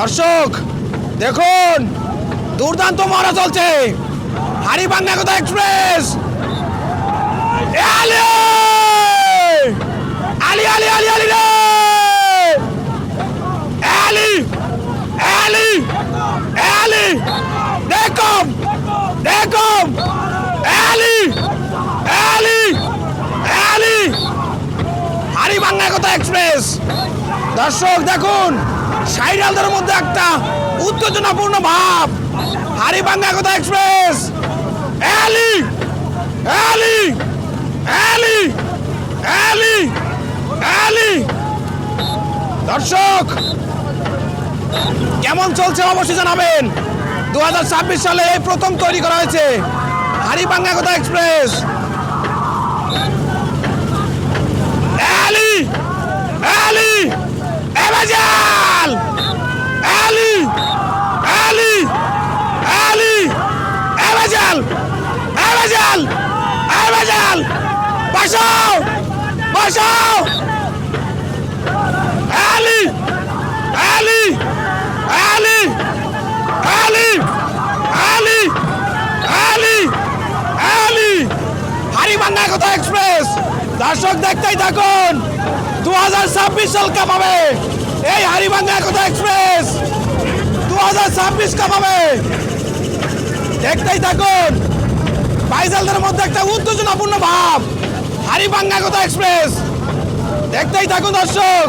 দর্শক দেখুন দুর্দান্ত মহড়া চলছে হাড়িভাঙ্গা একতা এক্সপ্রেস। আলি আলি আলি আলি আলি রে আলি আলি আলি দেখুন দেখুন আলি আলি আলি হাড়িভাঙ্গা একতা এক্সপ্রেস। দর্শক দেখুন সাইরালদের মধ্যে একটা উত্তেজনাপূর্ণ ভাব। হাড়িভাঙ্গা একতা এক্সপ্রেস আলি আলি আলি আলি আলি। দর্শক কেমন চলছে অবশ্যই জানাবেন। 2026 সালে এই প্রথম তৈরি করা হয়েছে হাড়িভাঙ্গা একতা এক্সপ্রেস। আলি আলি এবাজাল আলি আলি আলি এবাজাল এবাজাল এবাজাল বসাও বসাও আলি আলি আলি আলি আলি আলি আলি হাড়িভাঙ্গা একতা এক্সপ্রেস। দর্শক দেখতেই থাকুন 2026 সাল কাঁপাবে এই হাড়িভাঙ্গা একতা এক্সপ্রেস। 2026 কাঁপাবে, দেখতেই থাকুন। বাইজালদের মধ্যে একটা উত্তেজনাপূর্ণ ভাব। হাড়িভাঙ্গা একতা এক্সপ্রেস, দেখতেই থাকুন দর্শক।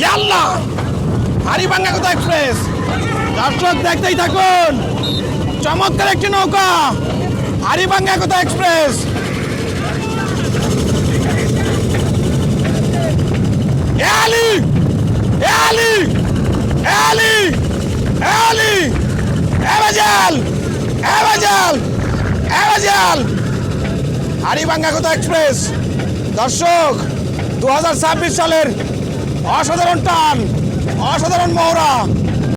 ইয়াল্লা হাড়িভাঙ্গা একতা এক্সপ্রেস। দর্শক দেখতেই থাকুন, চমৎকার একটি নৌকা হাড়িভাঙ্গা একতা এক্সপ্রেস। আলি আলি আলি আলি এবাজাল এবাজাল এবাজাল হাড়িভাঙ্গা একতা এক্সপ্রেস। দর্শক 2026 সালের অসাধারণ টান, অসাধারণ মহড়া।